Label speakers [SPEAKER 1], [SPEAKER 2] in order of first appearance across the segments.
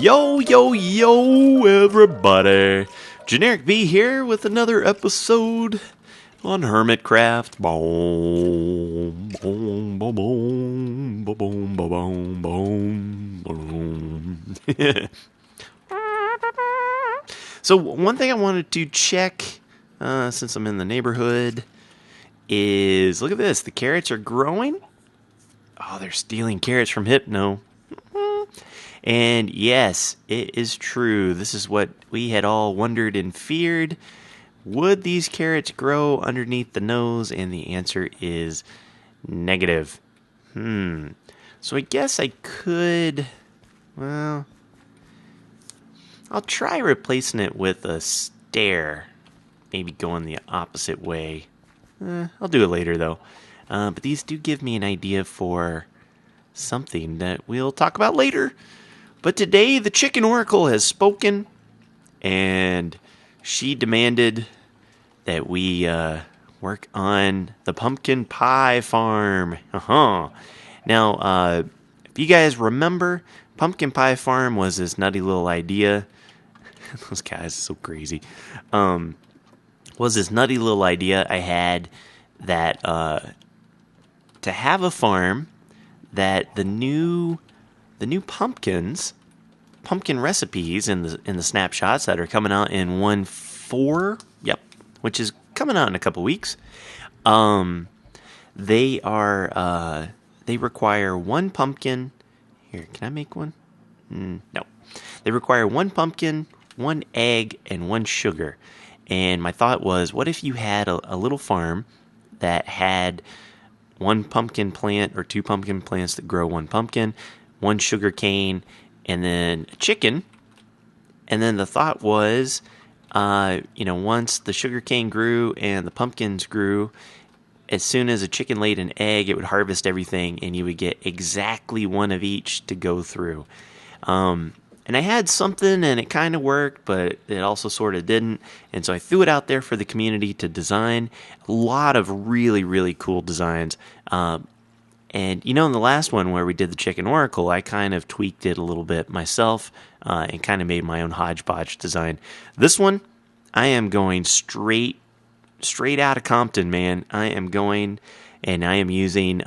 [SPEAKER 1] Yo, yo, yo, everybody. Generikb here with another episode on HermitCraft. Boom, boom, boom, boom, boom, boom, boom, boom. So one thing I wanted to check, since I'm in the neighborhood, is look at this. The carrots are growing. Oh, they're stealing carrots from Hypno. And yes, it is true. This is what we had all wondered and feared. Would these carrots grow underneath the nose? And the answer is negative. So I guess I could, well, I'll try replacing it with a stair. Maybe going the opposite way. I'll do it later, though. But these do give me an idea for something that we'll talk about later. But today, the Chicken Oracle has spoken, and she demanded that we work on the pumpkin pie farm. Now, if you guys remember, pumpkin pie farm was this nutty little idea. Those guys are so crazy. Was this nutty little idea I had that to have a farm that the new pumpkin recipes in the snapshots that are coming out in 1.4, which is coming out in a couple weeks. They require one pumpkin. Here, can I make one? No. They require one pumpkin, one egg, and one sugar. And my thought was, what if you had a little farm that had one pumpkin plant or two pumpkin plants that grow one pumpkin, one sugar cane, and then a chicken. And then the thought was, once the sugar cane grew and the pumpkins grew, as soon as a chicken laid an egg, it would harvest everything, and you would get exactly one of each to go through. And I had something, and it kind of worked, but it also sort of didn't. And so I threw it out there for the community to design. A lot of really, really cool designs. And, in the last one where we did the Chicken Oracle, I kind of tweaked it a little bit myself and kind of made my own hodgepodge design. This one, I am going straight out of Compton, man. I am using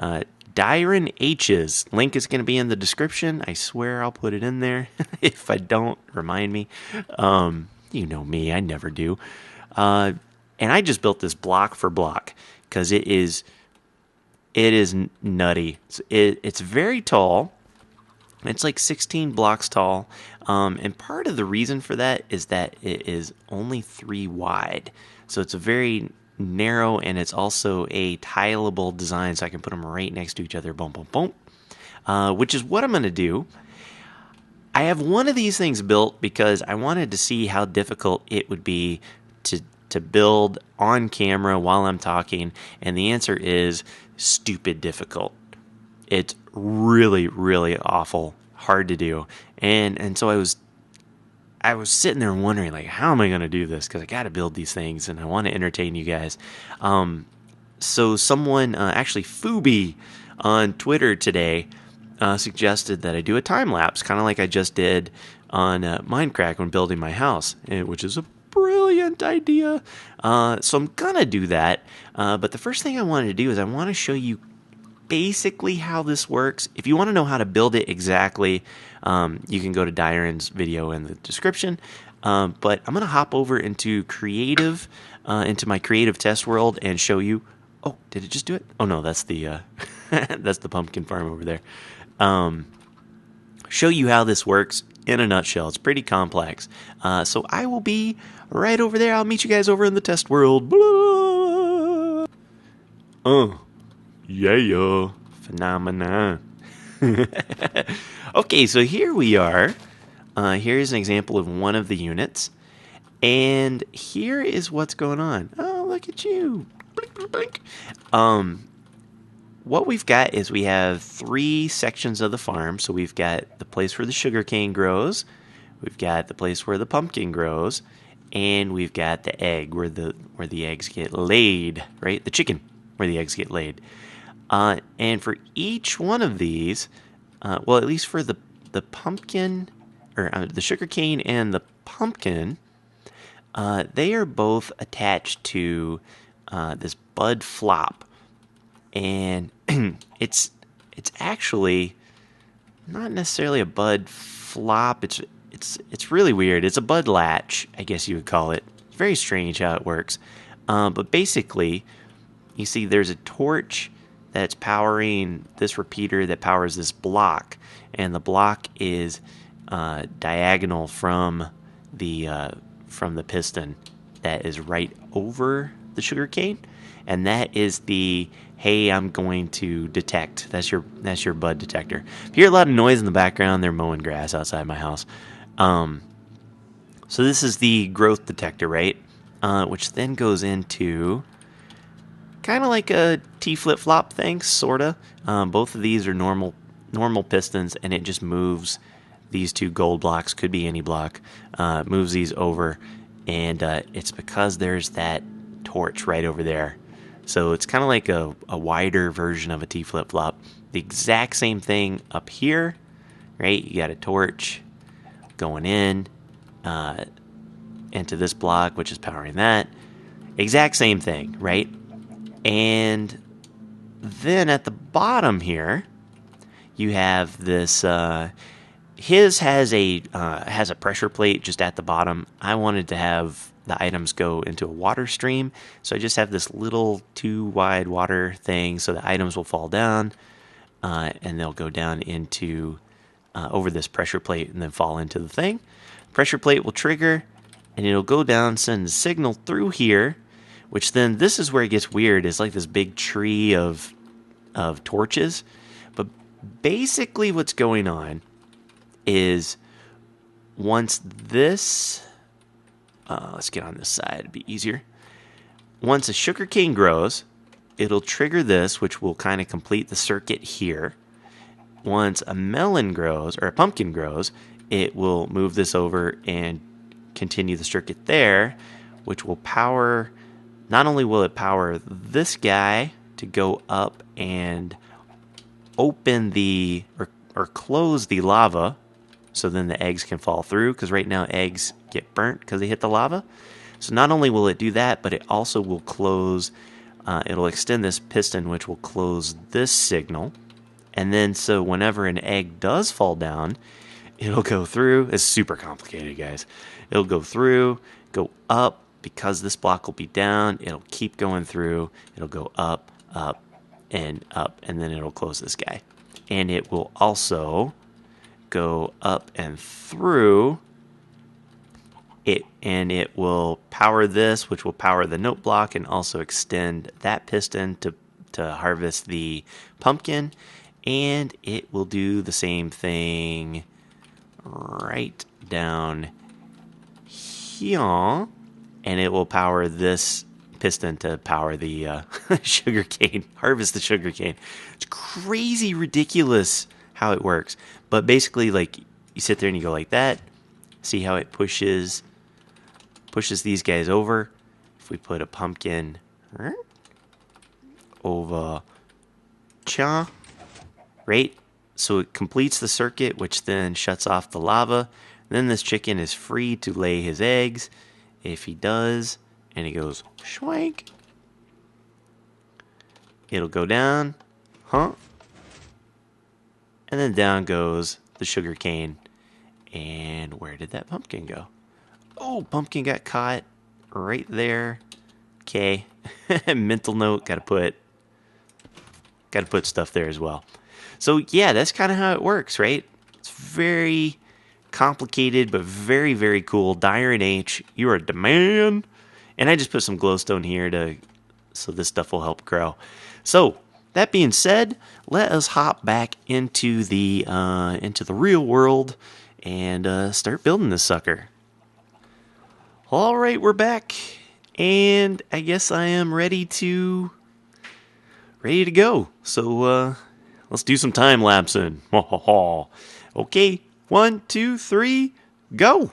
[SPEAKER 1] Dyron H's. Link is going to be in the description. I swear I'll put it in there. If I don't, remind me. You know me, I never do. And I just built this block for block because it is nutty. It's very tall. It's like 16 blocks tall. And part of the reason for that is that it is only 3 wide. So it's a very narrow, and it's also a tileable design, so I can put them right next to each other. Boom, boom, boom. Which is what I'm going to do. I have one of these things built because I wanted to see how difficult it would be to build on camera while I'm talking, and the answer is stupid difficult. It's really, really awful, hard to do, and so I was sitting there wondering, like, how am I going to do this? Because I got to build these things, and I want to entertain you guys. So someone, actually Fubi on Twitter today, suggested that I do a time lapse, kind of like I just did on Minecraft when building my house, which is a brilliant idea. So I'm gonna do that. But the first thing I wanted to do is I want to show you basically how this works. If you want to know how to build it exactly, you can go to Dyron's video in the description. But I'm gonna hop over into creative, into my creative test world, and show you. Oh, did it just do it? Oh no, that's the that's the pumpkin farm over there. Show you how this works in a nutshell. It's pretty complex. So I will be right over there. I'll meet you guys over in the test world. Blah. Yeah. Phenomena. Okay, so here we are. Here's an example of one of the units. And here is what's going on. Oh, look at you. Blink, blink, blink. What we've got is we have 3 sections of the farm. So we've got the place where the sugarcane grows. we've got the place where the pumpkin grows, and we've got the egg where the eggs get laid, right? The chicken where the eggs get laid. And for each one of these, well, at least for the pumpkin, or the sugarcane and the pumpkin, they are both attached to this bud flop, and it's actually not necessarily a bud flop. It's really weird. It's a bud latch, I guess you would call it. It's very strange how it works. But basically, you see there's a torch that's powering this repeater that powers this block, and the block is diagonal from the piston that is right over the sugarcane, and that is the hey, I'm going to detect. That's your bud detector. If you hear a lot of noise in the background, they're mowing grass outside my house. So this is the growth detector, right? Which then goes into kind of like a T flip-flop thing, sorta. Both of these are normal pistons, and it just moves these two gold blocks, could be any block, moves these over, and it's because there's that torch right over there. So it's kind of like a wider version of a T flip-flop. The exact same thing up here, right? You got a torch going in into this block, which is powering that. Exact same thing, right? And then at the bottom here, you have this. His has a pressure plate just at the bottom. I wanted to have the items go into a water stream, so I just have this little 2 wide water thing, so the items will fall down, and they'll go down into over this pressure plate and then fall into the thing. Pressure plate will trigger, and it'll go down, send a signal through here, which then this is where it gets weird. It's like this big tree of torches, but basically what's going on is once this, let's get on this side, it'd be easier. Once a sugarcane grows, it'll trigger this, which will kind of complete the circuit here. Once a melon grows, or a pumpkin grows, it will move this over and continue the circuit there, which will power, not only will it power this guy to go up and open the, or close the lava, so then the eggs can fall through, because right now eggs get burnt because they hit the lava. So not only will it do that, but it also will close, it'll extend this piston, which will close this signal. And then so whenever an egg does fall down, it'll go through. It's super complicated, guys. It'll go through, go up, because this block will be down. It'll keep going through. It'll go up, up, and then it'll close this guy. And it will also go up and through it, and it will power this, which will power the note block, and also extend that piston to harvest the pumpkin. And it will do the same thing right down here, and it will power this piston to power the sugarcane, harvest the sugarcane. It's crazy ridiculous how it works. But basically, like, you sit there and you go like that. See how it pushes these guys over. If we put a pumpkin over cha, right? So it completes the circuit, which then shuts off the lava. Then this chicken is free to lay his eggs. If he does, and he goes schwank, it'll go down, and then down goes the sugar cane. And where did that pumpkin go? Oh, pumpkin got caught right there. Okay, mental note, gotta put stuff there as well. So yeah, that's kind of how it works, right? It's very complicated, but very, very cool. Dyer and H, you are the man. And I just put some glowstone here so this stuff will help grow. So that being said, let us hop back into the real world and start building this sucker. All right, we're back, and I guess I am ready to go. So let's do some time lapsing. Okay, 1, 2, 3, go.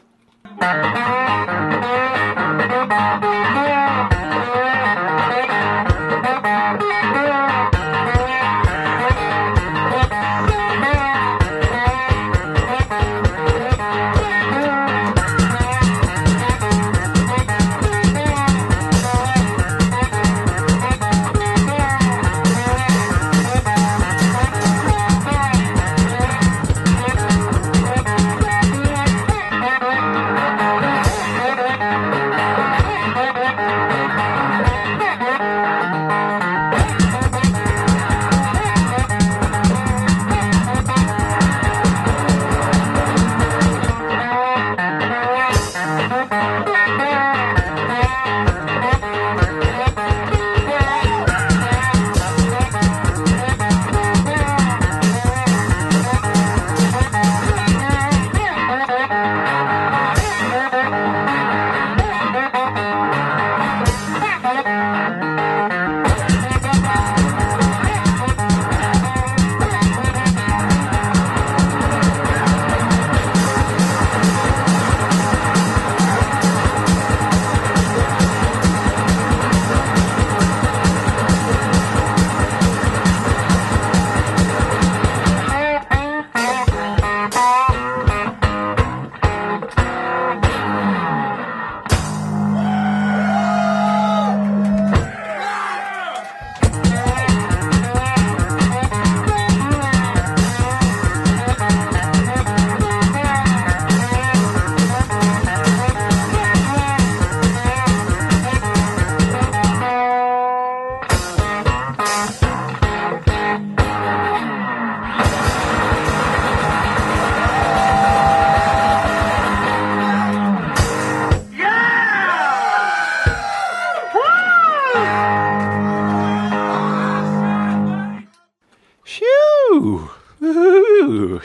[SPEAKER 1] Shoo! Woo-hoo.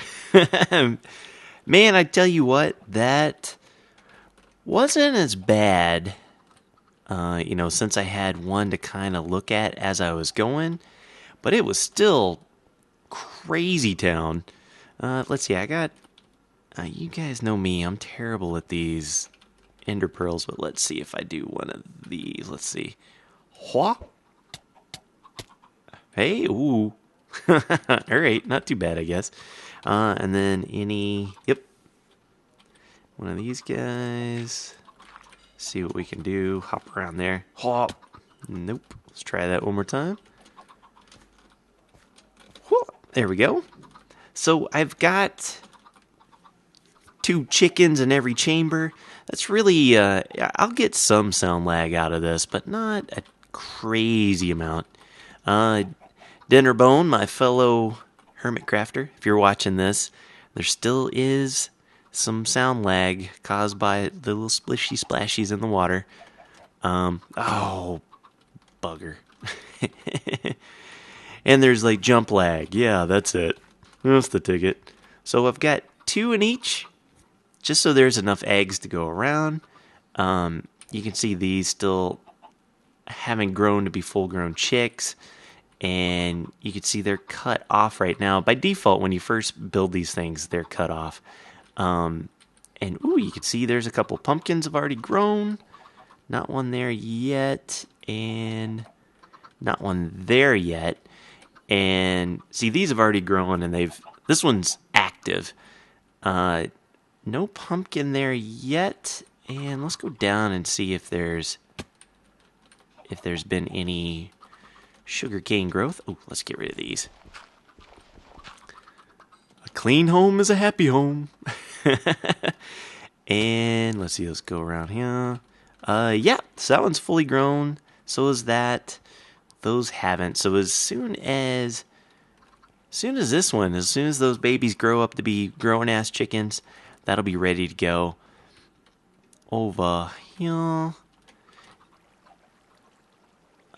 [SPEAKER 1] Man, I tell you what, that wasn't as bad, since I had one to kind of look at as I was going, but it was still crazy town. Let's see, I got, you guys know me, I'm terrible at these ender pearls, but let's see if I do one of these. Let's see. Hua? Hey, ooh. Alright, not too bad, I guess. And then yep. One of these guys. See what we can do. Hop around there. Hop. Nope. Let's try that one more time. There we go. So I've got 2 chickens in every chamber. That's really, I'll get some sound lag out of this, but not a crazy amount. Dinnerbone, my fellow hermit crafter, if you're watching this, there still is some sound lag caused by the little splishy splashies in the water. Oh, bugger. And there's like jump lag. Yeah, that's it. That's the ticket. So I've got 2 in each, just so there's enough eggs to go around. You can see these still haven't grown to be full-grown chicks. And you can see they're cut off right now. By default, when you first build these things, they're cut off. And, ooh, you can see there's a couple pumpkins have already grown. Not one there yet. And not one there yet. And, see, these have already grown, and this one's active. No pumpkin there yet. And let's go down and see if there's been any sugarcane growth. Oh, let's get rid of these. A clean home is a happy home. And let's see, let's go around here. Yeah, so that one's fully grown. So is that. Those haven't. So as soon as this one, as soon as those babies grow up to be growing ass chickens, that'll be ready to go. Over here.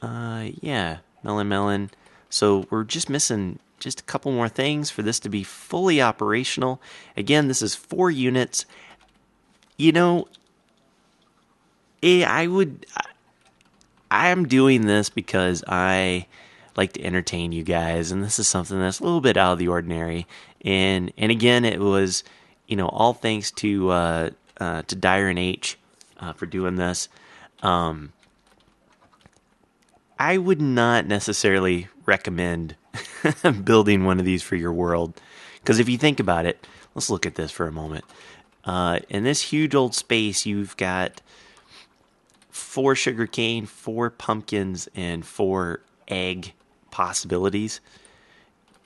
[SPEAKER 1] Yeah, melon. So we're just missing just a couple more things for this to be fully operational. Again, this is 4 units. I'm doing this because I like to entertain you guys, and this is something that's a little bit out of the ordinary. And again, it was all thanks to Dire and H for doing this. I would not necessarily recommend building one of these for your world, because if you think about it, let's look at this for a moment. In this huge old space, you've got 4 sugarcane, 4 pumpkins, and 4 egg possibilities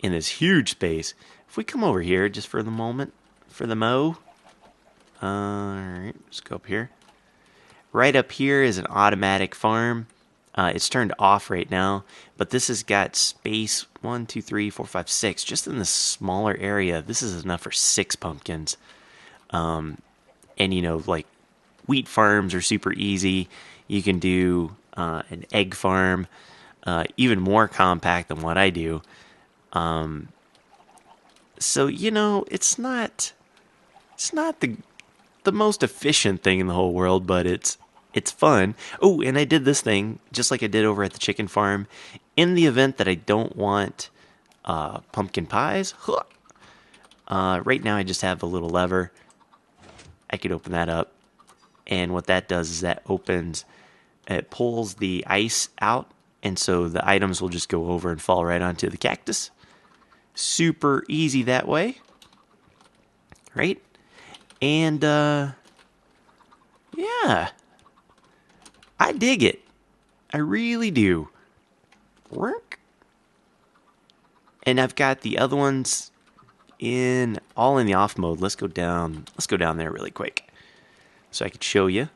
[SPEAKER 1] in this huge space. If we come over here just for the moment, for the alright, let's go up here. Right up here is an automatic farm. It's turned off right now, but this has got space 1, 2, 3, 4, 5, 6. Just in this smaller area, this is enough for 6 pumpkins. And like wheat farms are super easy. You can do an egg farm, even more compact than what I do. So it's not the most efficient thing in the whole world, but it's fun. Oh, and I did this thing just like I did over at the chicken farm. In the event that I don't want pumpkin pies, right now I just have a little lever. I could open that up, and what that does is it pulls the ice out, and so the items will just go over and fall right onto the cactus. Super easy that way, right? And yeah, I dig it. I really do. Work. And I've got the other ones all in the off mode. Let's go down there really quick so I could show you.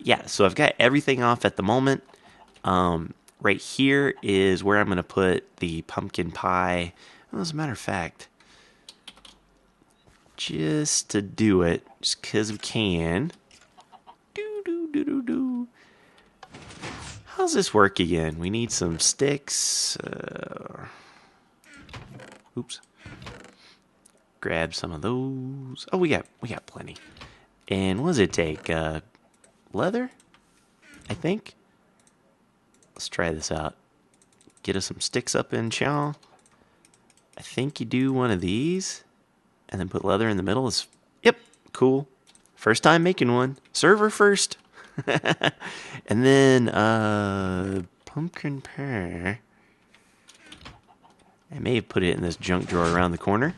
[SPEAKER 1] Yeah, so I've got everything off at the moment. Right here is where I'm going to put the pumpkin pie. Well, as a matter of fact, just to do it, just because we can. How's this work again? We need some sticks. Oops. Grab some of those. Oh, we got plenty. And what does it take? Leather, I think. Let's try this out. Get us some sticks up in chow. I think you do one of these, and then put leather in the middle. Yep, cool. First time making one. Server first. And then pumpkin pie. I may have put it in this junk drawer around the corner.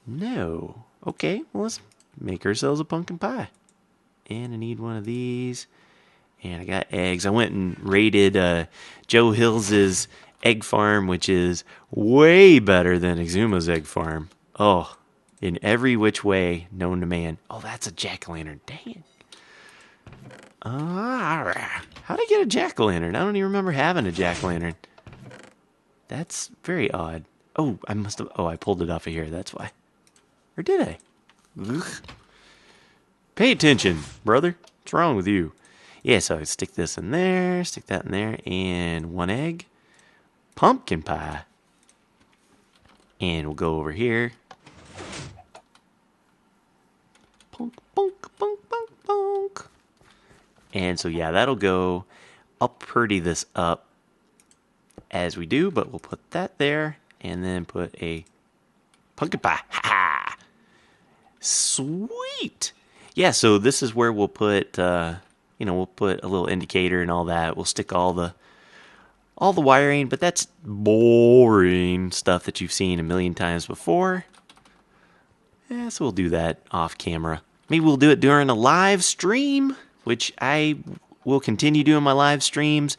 [SPEAKER 1] No. Okay, well, let's make ourselves a pumpkin pie. And I need one of these. And I got eggs. I went and raided Joe Hill's egg farm, which is way better than Exuma's egg farm. Oh, in every which way known to man. Oh, that's a jack-o'-lantern. Dang. How'd I get a jack-o'-lantern? I don't even remember having a jack-o'-lantern. That's very odd. Oh, I pulled it off of here. That's why. Or did I? Ugh. Pay attention, brother. What's wrong with you? Yeah, so I stick this in there, stick that in there, and 1 egg. Pumpkin pie. And we'll go over here. Punk, punk, punk, punk, punk. And so, yeah, that'll go. I'll pretty this up as we do, but we'll put that there, and then put a pumpkin pie. Ha! Sweet! Yeah, so this is where we'll put, we'll put a little indicator and all that. We'll stick all the wiring, but that's boring stuff that you've seen a million times before. Yeah, so we'll do that off camera. Maybe we'll do it during a live stream, which I will continue doing my live streams.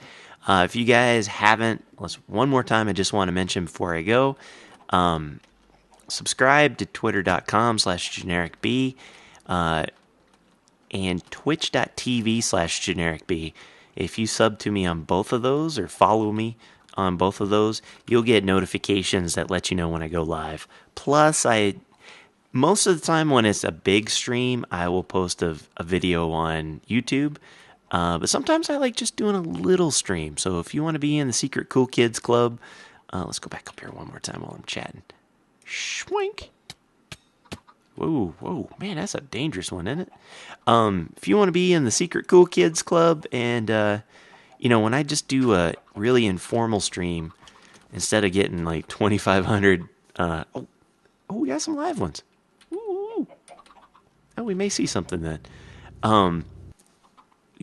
[SPEAKER 1] If you guys haven't, one more time I just want to mention before I go, subscribe to twitter.com/generikb and twitch.tv/generikb. If you sub to me on both of those or follow me on both of those, you'll get notifications that let you know when I go live. Plus, most of the time when it's a big stream, I will post a video on YouTube. But sometimes I like just doing a little stream. So if you want to be in the Secret Cool Kids Club, let's go back up here one more time while I'm chatting. Schwink. Whoa, man, that's a dangerous one, isn't it? If you want to be in the Secret Cool Kids Club and, when I just do a really informal stream, instead of getting like 2,500, oh, we got some live ones. Ooh. Oh, we may see something then.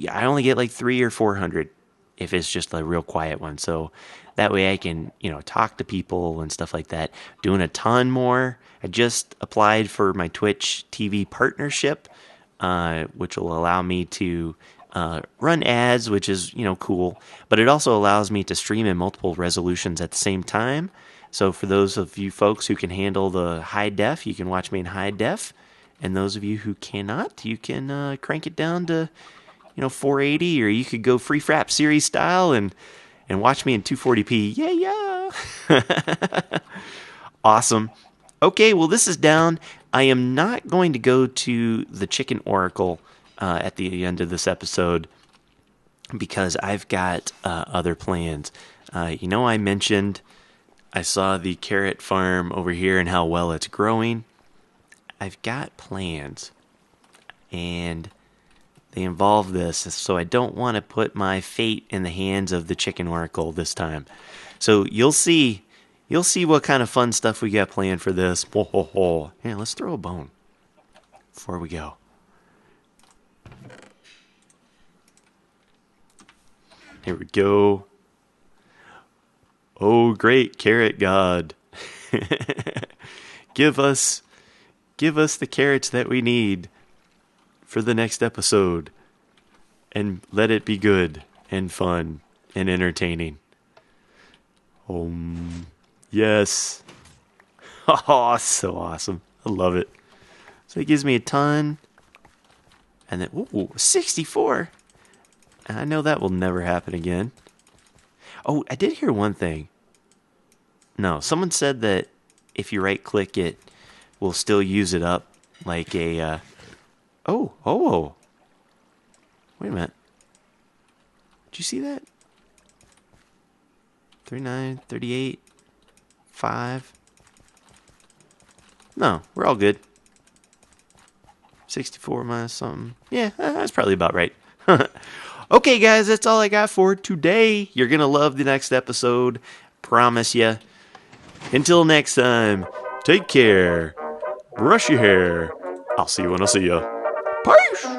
[SPEAKER 1] Yeah, I only get like 300 or 400 if it's just a real quiet one. So that way I can, talk to people and stuff like that. Doing a ton more. I just applied for my Twitch TV partnership, which will allow me to run ads, which is, cool. But it also allows me to stream in multiple resolutions at the same time. So for those of you folks who can handle the high def, you can watch me in high def. And those of you who cannot, you can crank it down to 480, or you could go free frap series style and watch me in 240p. Yeah. Awesome. Okay, well, this is down. I am not going to go to the chicken oracle at the end of this episode because I've got other plans. I mentioned I saw the carrot farm over here and how well it's growing. I've got plans, and they involve this, so I don't want to put my fate in the hands of the chicken oracle this time. So you'll see what kind of fun stuff we got planned for this. Yeah, let's throw a bone before we go. Here we go. Oh, great carrot god. Give us the carrots that we need for the next episode, and let it be good and fun and entertaining. Yes. Oh, so awesome. I love it. So it gives me a ton. And then, 64. I know that will never happen again. Oh, I did hear one thing. No, someone said that if you right click it, we'll still use it up like a, Oh. Wait a minute. Did you see that? 39, 38, 5. No, we're all good. 64 minus something. Yeah, that's probably about right. Okay, guys, that's all I got for today. You're going to love the next episode. Promise ya. Until next time, take care. Brush your hair. I'll see you when I see ya. Peace!